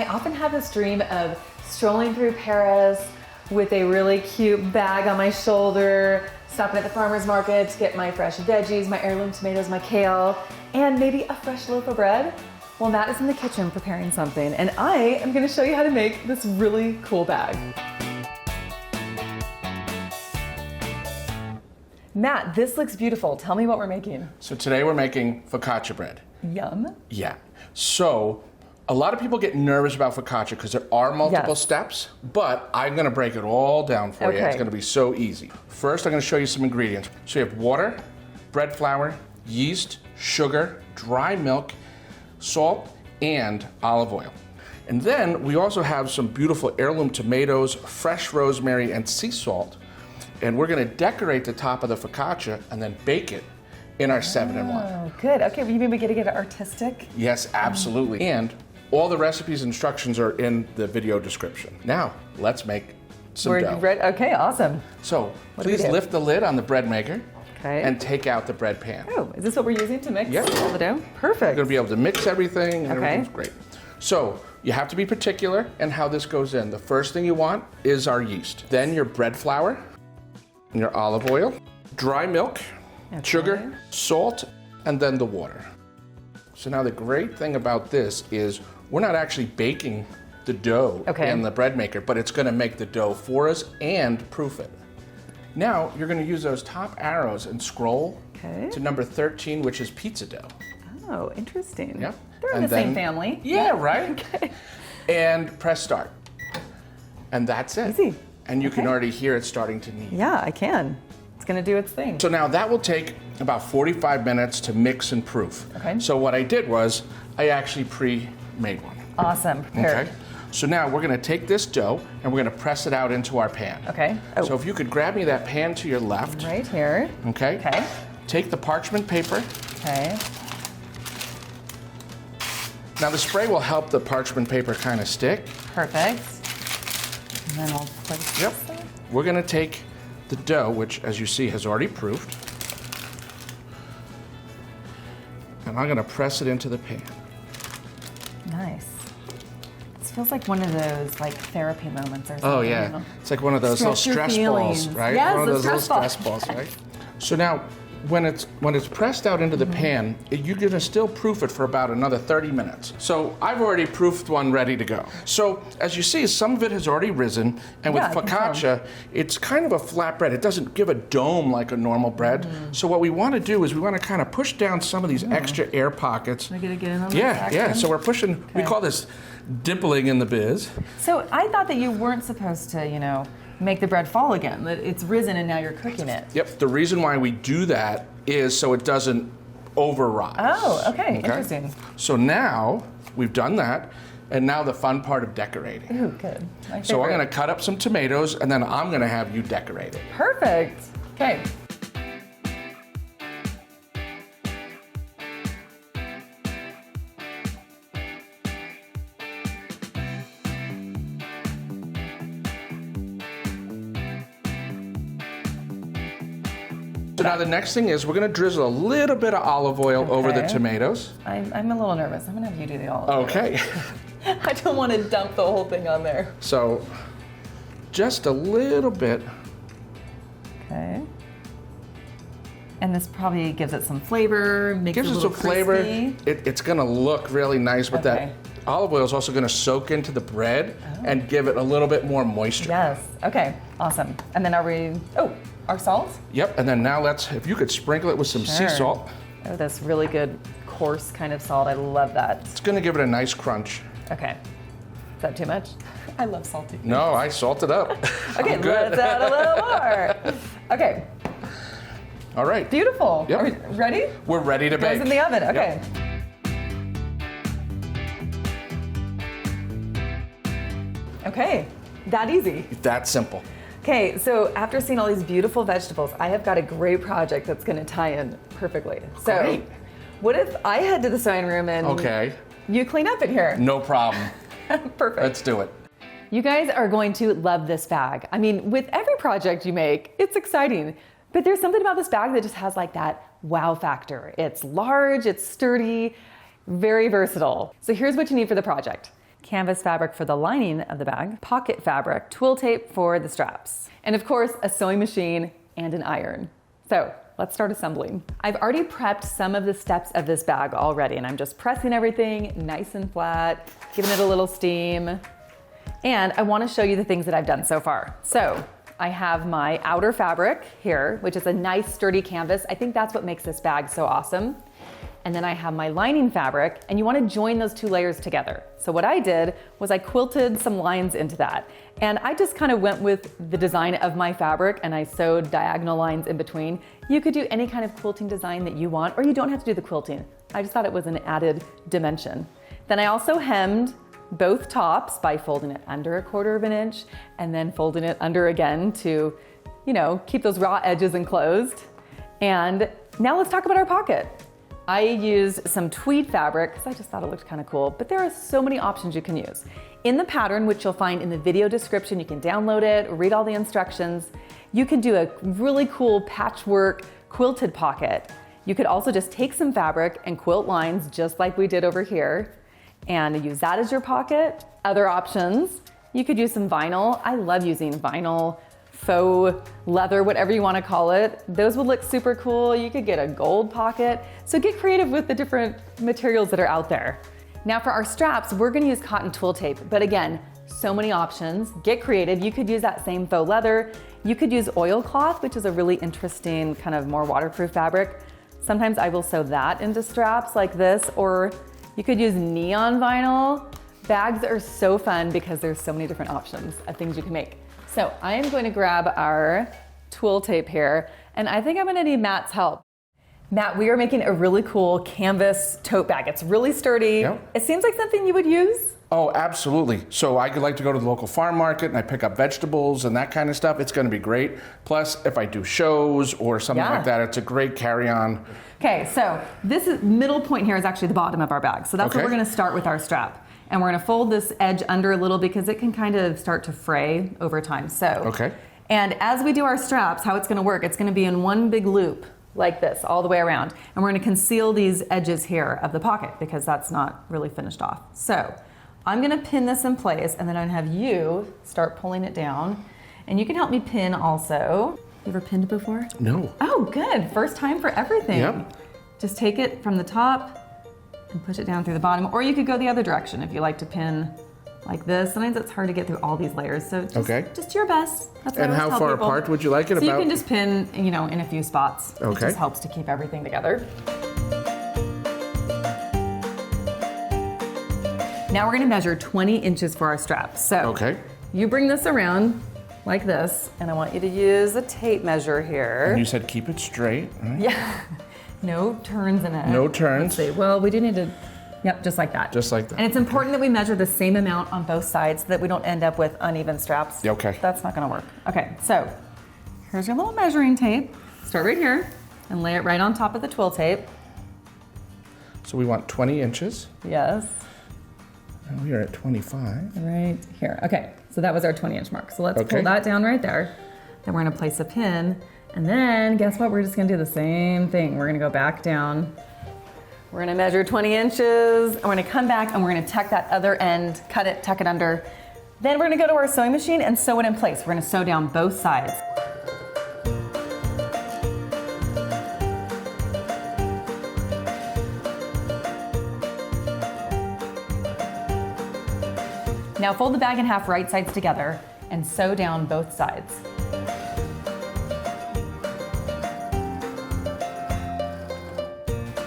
I often have this dream of strolling through Paris with a really cute bag on my shoulder, stopping at the farmer's market to get my fresh veggies, my heirloom tomatoes, my kale, and maybe a fresh loaf of bread. Well, Matt is in the kitchen preparing something, and I am gonna show you how to make this really cool bag. Matt, this looks beautiful. Tell me what we're making. So today we're making focaccia bread. Yum. Yeah. So a lot of people get nervous about focaccia because there are multiple steps, but I'm gonna break it all down for you. It's gonna be so easy. First, I'm gonna show you some ingredients. So you have water, bread flour, yeast, sugar, dry milk, salt, and olive oil. And then we also have some beautiful heirloom tomatoes, fresh rosemary, and sea salt. And we're gonna decorate the top of the focaccia and then bake it in our 7-in-1. Oh, good. Okay, you mean we get to get it artistic? Yes, absolutely. And all the recipes instructions are in the video description. Now, let's make some dough. Okay, awesome. So, please lift the lid on the bread maker and take out the bread pan. Oh, is this what we're using to mix all the dough? Perfect. You're gonna be able to mix everything and everything's great. So, you have to be particular in how this goes in. The first thing you want is our yeast. Then your bread flour, your olive oil, dry milk, sugar, salt, and then the water. So now the great thing about this is we're not actually baking the dough in the bread maker, but it's gonna make the dough for us and proof it. Now you're gonna use those top arrows and scroll to number 13, which is pizza dough. Oh, interesting. Yeah. They're in the same family. Yeah, right? And press start. And that's it. Easy. And you can already hear it starting to knead. Yeah, I can. It's gonna do its thing. So now that will take about 45 minutes to mix and proof. So what I did was I actually pre-made one. Awesome, prepared. So now we're gonna take this dough and we're gonna press it out into our pan. So if you could grab me that pan to your left. Right here. Okay. Take the parchment paper. Now the spray will help the parchment paper kind of stick. Perfect. And then we'll place this there. We're gonna take the dough, which as you see has already proofed, and I'm gonna press it into the pan. Nice. This feels like one of those like therapy moments or something. Oh yeah, it's like one of those little stress balls, right? Yes, one of those little stress balls, right? So now, when it's pressed out into the pan, you're gonna still proof it for about another 30 minutes. So I've already proofed one ready to go. So as you see, some of it has already risen, and with focaccia, it's kind of a flat bread. It doesn't give a dome like a normal bread. So what we wanna do is we wanna kind of push down some of these extra air pockets. Am I gonna get in on Yeah, so we're pushing, we call this dimpling in the biz. So I thought that you weren't supposed to, make the bread fall again, that it's risen and now you're cooking it. Yep, the reason why we do that is so it doesn't overrise. Oh, okay, interesting. So now we've done that, and now the fun part of decorating. Ooh, good. My favorite. So I'm gonna cut up some tomatoes and then I'm gonna have you decorate it. Perfect, okay. So now the next thing is we're gonna drizzle a little bit of olive oil over the tomatoes. I'm a little nervous. I'm gonna have you do the olive oil. Okay. I don't want to dump the whole thing on there. So just a little bit. Okay. And this probably gives it some flavor, makes it a little crispy. Flavor. It's gonna look really nice, but that olive oil is also gonna soak into the bread and give it a little bit more moisture. Yes, okay, awesome. And then our salt? Yep, and then now if you could sprinkle it with some sea salt. Oh, that's really good, coarse kind of salt. I love that. It's gonna give it a nice crunch. Okay. Is that too much? I love salty things. No, I salted up. Okay, let's add a little more. Okay. All right. Beautiful. Yep. Are we ready? We're ready to bake. Goes in the oven, okay. Yep. Okay, that easy. That simple. Okay, so after seeing all these beautiful vegetables, I have got a great project that's gonna tie in perfectly. So, great. What if I head to the sewing room and you clean up in here? No problem. Perfect. Let's do it. You guys are going to love this bag. I mean, with every project you make, it's exciting. But there's something about this bag that just has like that wow factor. It's large, it's sturdy, very versatile. So here's what you need for the project. canvas fabric for the lining of the bag, pocket fabric, twill tape for the straps, and of course, a sewing machine and an iron. So let's start assembling. I've already prepped some of the steps of this bag already, and I'm just pressing everything nice and flat, giving it a little steam. And I want to show you the things that I've done so far. So I have my outer fabric here, which is a nice sturdy canvas. I think that's what makes this bag so awesome. And then I have my lining fabric, and you want to join those two layers together. So what I did was I quilted some lines into that. And I just kind of went with the design of my fabric, and I sewed diagonal lines in between. You could do any kind of quilting design that you want, or you don't have to do the quilting. I just thought it was an added dimension. Then I also hemmed both tops by folding it under 1/4 inch and then folding it under again to, keep those raw edges enclosed. And now let's talk about our pocket. I used some tweed fabric because I just thought it looked kind of cool, but there are so many options you can use. In the pattern, which you'll find in the video description, you can download it, read all the instructions. You can do a really cool patchwork quilted pocket. You could also just take some fabric and quilt lines just like we did over here and use that as your pocket. Other options, you could use some vinyl. I love using vinyl, faux leather, whatever you want to call it. Those would look super cool. You could get a gold pocket. So get creative with the different materials that are out there. Now for our straps, we're going to use cotton twill tape, but again, so many options. Get creative. You could use that same faux leather. You could use oilcloth, which is a really interesting kind of more waterproof fabric. Sometimes I will sew that into straps like this, or you could use neon vinyl. Bags are so fun because there's so many different options of things you can make. So I am going to grab our twill tape here, and I think I'm going to need Matt's help. Matt, we are making a really cool canvas tote bag. It's really sturdy. Yep. It seems like something you would use. Oh, absolutely. So I could like to go to the local farm market and I pick up vegetables and that kind of stuff. It's going to be great. Plus, if I do shows or something like that, it's a great carry-on. Okay, so this middle point here is actually the bottom of our bag. So that's where we're going to start with our strap. And we're going to fold this edge under a little because it can kind of start to fray over time. And as we do our straps, how it's going to work, it's going to be in one big loop like this all the way around. And we're going to conceal these edges here of the pocket because that's not really finished off. So I'm going to pin this in place, and then I'm going to have you start pulling it down. And you can help me pin also. You ever pinned before? No. Oh, good. First time for everything. Yep. Just take it from the top and push it down through the bottom, or you could go the other direction if you like to pin like this. Sometimes it's hard to get through all these layers, so just your best. That's what I always how far people. Apart would you like it? So you can just pin, in a few spots. Okay. It just helps to keep everything together. Now we're going to measure 20 inches for our straps. So you bring this around like this, and I want you to use a tape measure here. And you said keep it straight, right? Yeah. No turns in it. No turns. Let's see. Well, we do need to, just like that. Just like that. And it's important that we measure the same amount on both sides so that we don't end up with uneven straps. Okay. That's not going to work. Okay, so here's your little measuring tape. Start right here and lay it right on top of the twill tape. So we want 20 inches. Yes. And we are at 25. Right here. Okay, so that was our 20-inch mark. So let's pull that down right there. Then we're going to place a pin. And then, guess what? We're just going to do the same thing. We're going to go back down. We're going to measure 20 inches. And we're going to come back and we're going to tuck that other end, cut it, tuck it under. Then we're going to go to our sewing machine and sew it in place. We're going to sew down both sides. Now fold the bag in half right sides together and sew down both sides.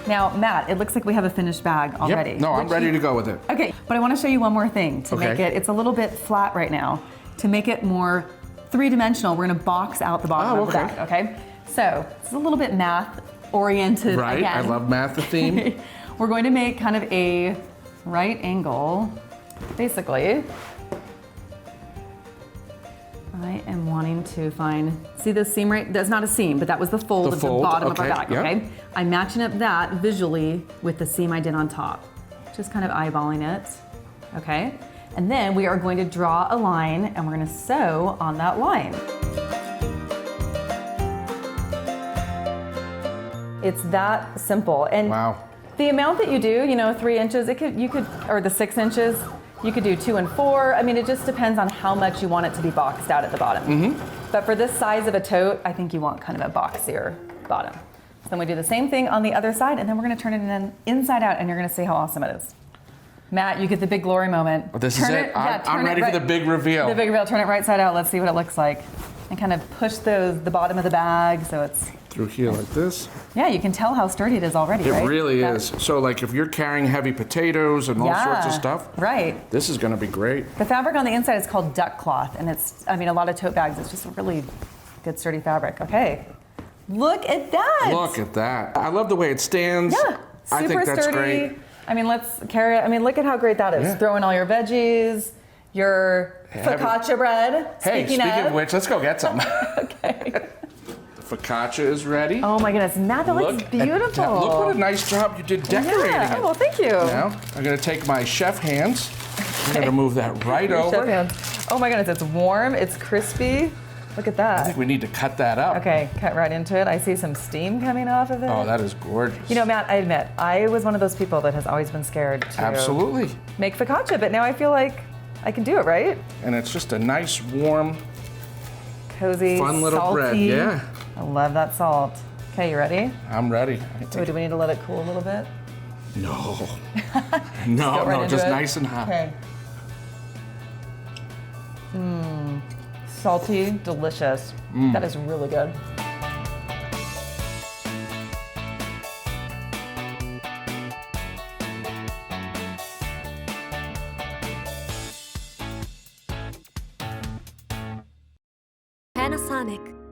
Now, Matt, it looks like we have a finished bag already. Yep. No, I'm ready to go with it. Okay, but I want to show you one more thing to make it. It's a little bit flat right now. To make it more three-dimensional, we're going to box out the bottom of the bag, okay? So, it's a little bit math-oriented again. I love math, the theme. We're going to make kind of a right angle, basically. I am wanting to find, see this seam right? That's not a seam, but that was the fold of the bottom of our bag, okay? I'm matching up that visually with the seam I did on top. Just kind of eyeballing it, okay? And then we are going to draw a line and we're gonna sew on that line. It's that simple. And the amount that you do, 3 inches, or the 6 inches, You could do 2 and 4. I mean, it just depends on how much you want it to be boxed out at the bottom. But for this size of a tote, I think you want kind of a boxier bottom. So then we do the same thing on the other side, and then we're gonna turn it in inside out, and you're gonna see how awesome it is. Matt, you get the big glory moment. Well, this is it. I'm ready for the big reveal. The big reveal. Turn it right side out. Let's see what it looks like. And kind of push the bottom of the bag so it's through here like this. Yeah, you can tell how sturdy it is already, right? It really is. So like if you're carrying heavy potatoes and all sorts of stuff, right? This is going to be great. The fabric on the inside is called duck cloth, and it's, I mean, a lot of tote bags, it's just a really good sturdy fabric. Okay, look at that. Look at that. I love the way it stands. Yeah, super I think that's sturdy. great. I mean, let's carry it. I mean, look at how great that is. Yeah. Throw in all your veggies, your focaccia bread. Hey, speaking of which, let's go get some. Okay. Focaccia is ready. Oh my goodness, Matt, that looks beautiful. Look what a nice job you did decorating it. Oh, well, thank you. Now, I'm going to take my chef hands. I'm going to move that right over. Chef hands. Oh my goodness, it's warm, it's crispy. Look at that. I think we need to cut that up. Okay, cut right into it. I see some steam coming off of it. Oh, that is gorgeous. You know, Matt, I admit, I was one of those people that has always been scared to make focaccia, but now I feel like I can do it, right? And it's just a nice, warm, cozy, fun little salty bread. Yeah. I love that salt. Okay, you ready? I'm ready. Oh, do we need to let it cool a little bit? No. No, just nice and hot. Okay. Salty, delicious. That is really good. Panasonic.